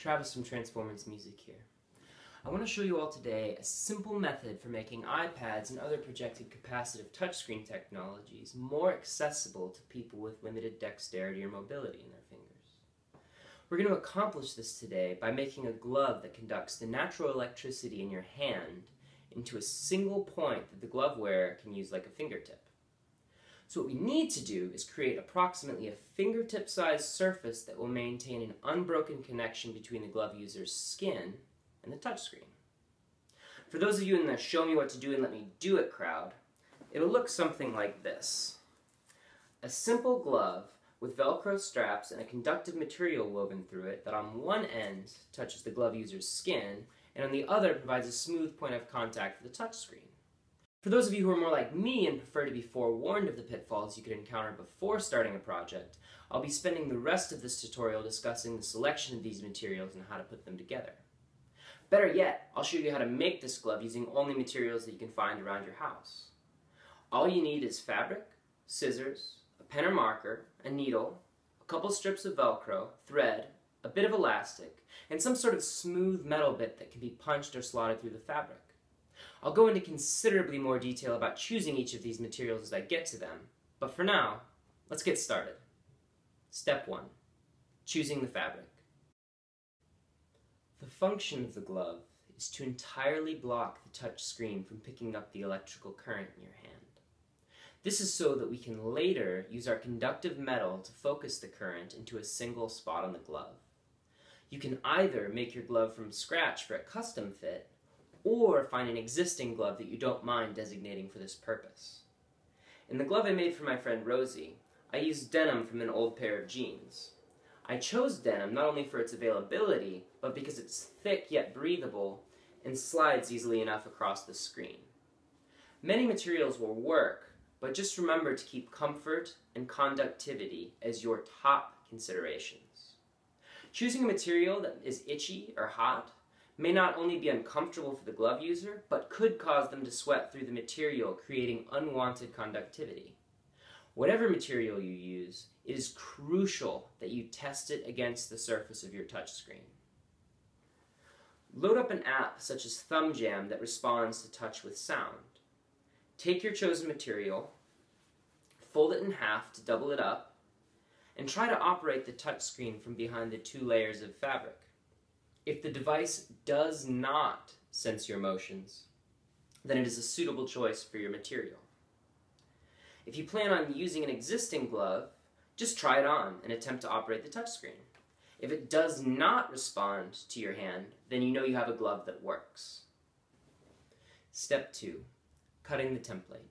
Travis from Transformance Music here. I want to show you all today a simple method for making iPads and other projected capacitive touchscreen technologies more accessible to people with limited dexterity or mobility in their fingers. We're going to accomplish this today by making a glove that conducts the natural electricity in your hand into a single point that the glove wearer can use like a fingertip. So what we need to do is create approximately a fingertip-sized surface that will maintain an unbroken connection between the glove user's skin and the touchscreen. For those of you in the show me what to do and let me do it crowd, it'll look something like this. A simple glove with Velcro straps and a conductive material woven through it that on one end touches the glove user's skin and on the other provides a smooth point of contact for the touchscreen. For those of you who are more like me and prefer to be forewarned of the pitfalls you could encounter before starting a project, I'll be spending the rest of this tutorial discussing the selection of these materials and how to put them together. Better yet, I'll show you how to make this glove using only materials that you can find around your house. All you need is fabric, scissors, a pen or marker, a needle, a couple strips of Velcro, thread, a bit of elastic, and some sort of smooth metal bit that can be punched or slotted through the fabric. I'll go into considerably more detail about choosing each of these materials as I get to them, but for now, let's get started. Step 1. Choosing the fabric. The function of the glove is to entirely block the touch screen from picking up the electrical current in your hand. This is so that we can later use our conductive metal to focus the current into a single spot on the glove. You can either make your glove from scratch for a custom fit, or find an existing glove that you don't mind designating for this purpose. In the glove I made for my friend Rosie, I used denim from an old pair of jeans. I chose denim not only for its availability, but because it's thick yet breathable and slides easily enough across the screen. Many materials will work, but just remember to keep comfort and conductivity as your top considerations. Choosing a material that is itchy or hot may not only be uncomfortable for the glove user, but could cause them to sweat through the material, creating unwanted conductivity. Whatever material you use, it is crucial that you test it against the surface of your touchscreen. Load up an app such as ThumbJam that responds to touch with sound. Take your chosen material, fold it in half to double it up, and try to operate the touchscreen from behind the 2 layers of fabric. If the device does not sense your motions, then it is a suitable choice for your material. If you plan on using an existing glove, just try it on and attempt to operate the touchscreen. If it does not respond to your hand, then you know you have a glove that works. Step 2. Cutting the template.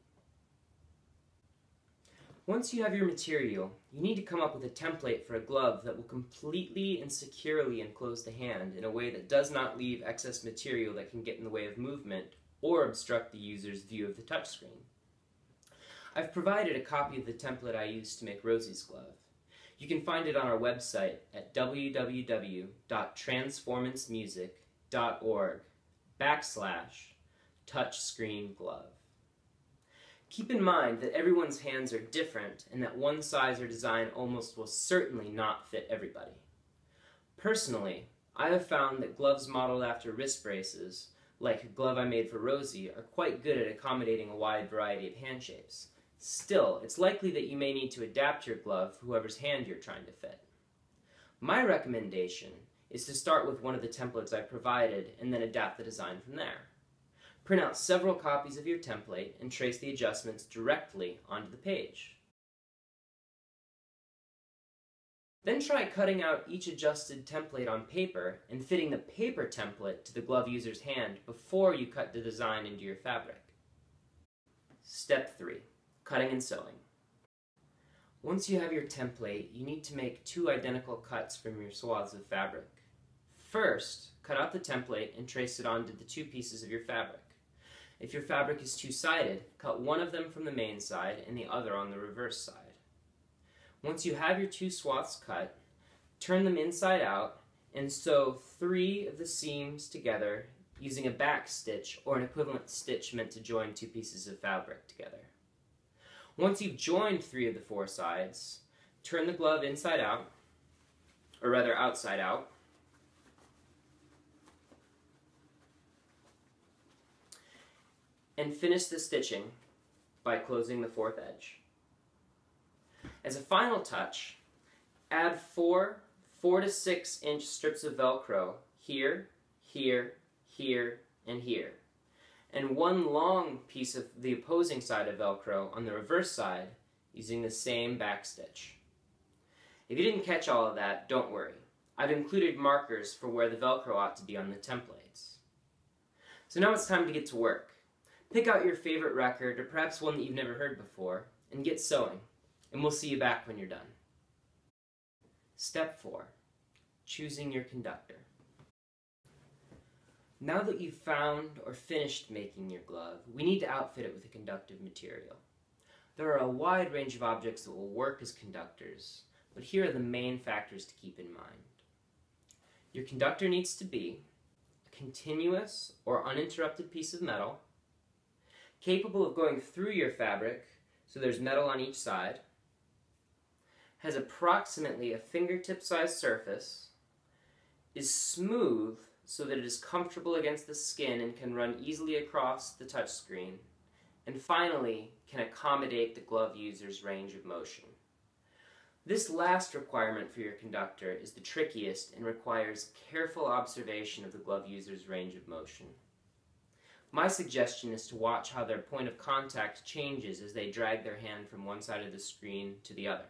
Once you have your material, you need to come up with a template for a glove that will completely and securely enclose the hand in a way that does not leave excess material that can get in the way of movement or obstruct the user's view of the touchscreen. I've provided a copy of the template I used to make Rosie's glove. You can find it on our website at www.transformancemusic.org/touchscreen-glove. Keep in mind that everyone's hands are different and that one size or design almost will certainly not fit everybody. Personally, I have found that gloves modeled after wrist braces, like a glove I made for Rosie, are quite good at accommodating a wide variety of hand shapes. Still, it's likely that you may need to adapt your glove for whoever's hand you're trying to fit. My recommendation is to start with one of the templates I provided and then adapt the design from there. Print out several copies of your template and trace the adjustments directly onto the page. Then try cutting out each adjusted template on paper and fitting the paper template to the glove user's hand before you cut the design into your fabric. Step 3. Cutting and sewing. Once you have your template, you need to make 2 identical cuts from your swaths of fabric. First, cut out the template and trace it onto the 2 pieces of your fabric. If your fabric is 2-sided, cut one of them from the main side and the other on the reverse side. Once you have your 2 swaths cut, turn them inside out and sew 3 of the seams together using a back stitch or an equivalent stitch meant to join 2 pieces of fabric together. Once you've joined 3 of the 4 sides, turn the glove inside out, or rather outside out, and finish the stitching by closing the fourth edge. As a final touch, add 4 to 6 inch strips of Velcro here, here, here, and here, and 1 long piece of the opposing side of Velcro on the reverse side using the same back stitch. If you didn't catch all of that, don't worry. I've included markers for where the Velcro ought to be on the templates. So now it's time to get to work. Pick out your favorite record, or perhaps one that you've never heard before, and get sewing. And we'll see you back when you're done. Step 4. Choosing your conductor. Now that you've found or finished making your glove, we need to outfit it with a conductive material. There are a wide range of objects that will work as conductors, but here are the main factors to keep in mind. Your conductor needs to be a continuous or uninterrupted piece of metal, capable of going through your fabric, so there's metal on each side, has approximately a fingertip-sized surface, is smooth so that it is comfortable against the skin and can run easily across the touchscreen, and finally, can accommodate the glove user's range of motion. This last requirement for your conductor is the trickiest and requires careful observation of the glove user's range of motion. My suggestion is to watch how their point of contact changes as they drag their hand from one side of the screen to the other.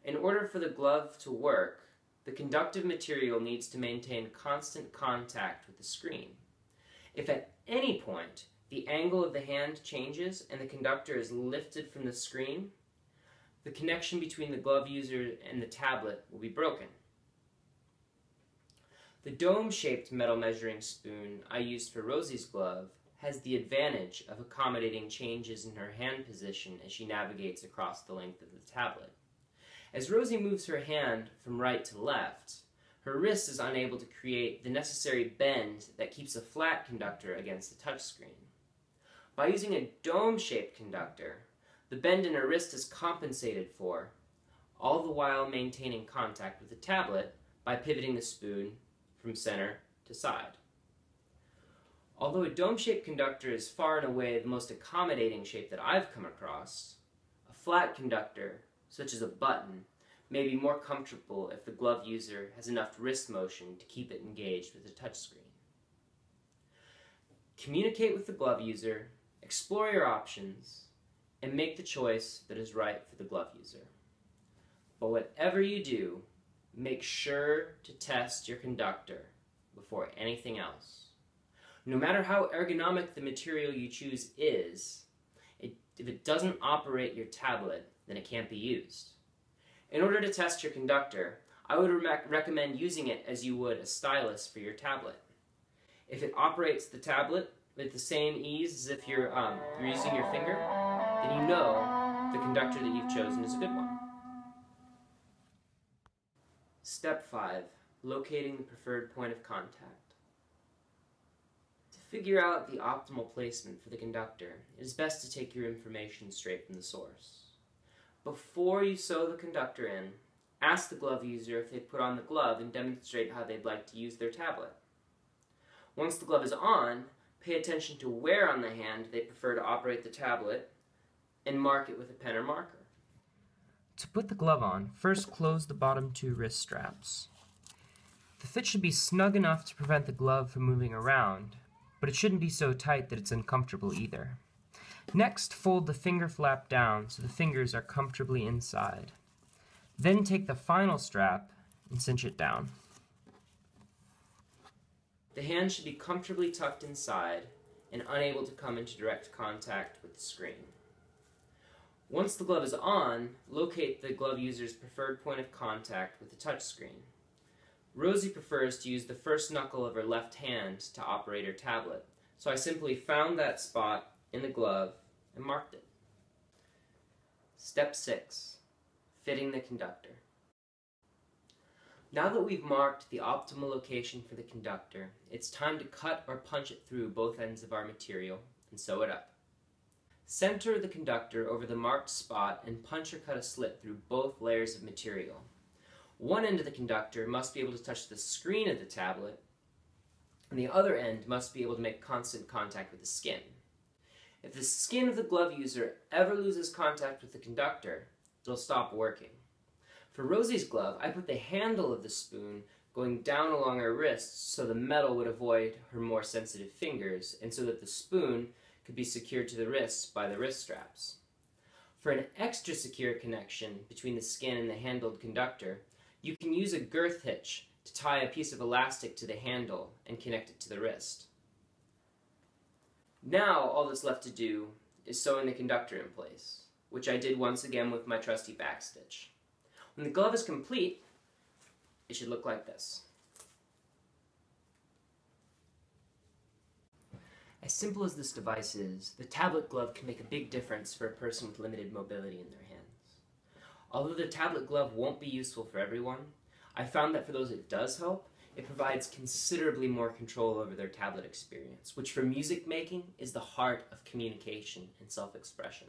In order for the glove to work, the conductive material needs to maintain constant contact with the screen. If at any point the angle of the hand changes and the conductor is lifted from the screen, the connection between the glove user and the tablet will be broken. The dome-shaped metal measuring spoon I used for Rosie's glove has the advantage of accommodating changes in her hand position as she navigates across the length of the tablet. As Rosie moves her hand from right to left, her wrist is unable to create the necessary bend that keeps a flat conductor against the touchscreen. By using a dome-shaped conductor, the bend in her wrist is compensated for, all the while maintaining contact with the tablet by pivoting the spoon from center to side. Although a dome-shaped conductor is far and away the most accommodating shape that I've come across, a flat conductor, such as a button, may be more comfortable if the glove user has enough wrist motion to keep it engaged with the touchscreen. Communicate with the glove user, explore your options, and make the choice that is right for the glove user. But whatever you do, make sure to test your conductor before anything else. No matter how ergonomic the material you choose is, if it doesn't operate your tablet, then it can't be used. In order to test your conductor, I would recommend using it as you would a stylus for your tablet. If it operates the tablet with the same ease as if you're using your finger, then you know the conductor that you've chosen is a good one. Step 5. Locating the preferred point of contact. To figure out the optimal placement for the conductor, it is best to take your information straight from the source. Before you sew the conductor in, ask the glove user if they put on the glove and demonstrate how they'd like to use their tablet. Once the glove is on, pay attention to where on the hand they prefer to operate the tablet and mark it with a pen or marker. To put the glove on, first close the bottom 2 wrist straps. The fit should be snug enough to prevent the glove from moving around, but it shouldn't be so tight that it's uncomfortable either. Next, fold the finger flap down so the fingers are comfortably inside. Then take the final strap and cinch it down. The hand should be comfortably tucked inside and unable to come into direct contact with the screen. Once the glove is on, locate the glove user's preferred point of contact with the touchscreen. Rosie prefers to use the first knuckle of her left hand to operate her tablet, so I simply found that spot in the glove and marked it. Step 6. Fitting the conductor. Now that we've marked the optimal location for the conductor, it's time to cut or punch it through both ends of our material and sew it up. Center the conductor over the marked spot and punch or cut a slit through both layers of material. One end of the conductor must be able to touch the screen of the tablet, and the other end must be able to make constant contact with the skin. If the skin of the glove user ever loses contact with the conductor, it'll stop working. For Rosie's glove, I put the handle of the spoon going down along her wrists so the metal would avoid her more sensitive fingers, and so that the spoon could be secured to the wrists by the wrist straps. For an extra secure connection between the skin and the handled conductor, you can use a girth hitch to tie a piece of elastic to the handle and connect it to the wrist. Now all that's left to do is sewing the conductor in place, which I did once again with my trusty backstitch. When the glove is complete, it should look like this. As simple as this device is, the tablet glove can make a big difference for a person with limited mobility in their hands. Although the tablet glove won't be useful for everyone, I found that for those it does help, it provides considerably more control over their tablet experience, which for music making is the heart of communication and self-expression.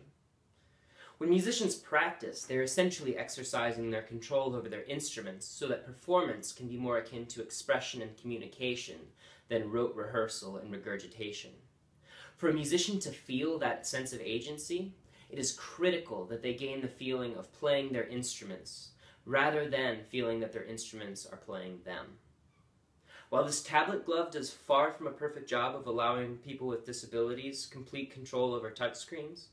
When musicians practice, they're essentially exercising their control over their instruments so that performance can be more akin to expression and communication than rote rehearsal and regurgitation. For a musician to feel that sense of agency, it is critical that they gain the feeling of playing their instruments rather than feeling that their instruments are playing them. While this tablet glove does far from a perfect job of allowing people with disabilities complete control over touchscreens,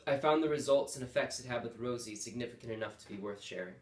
I found the results and effects it had with Rosie significant enough to be worth sharing.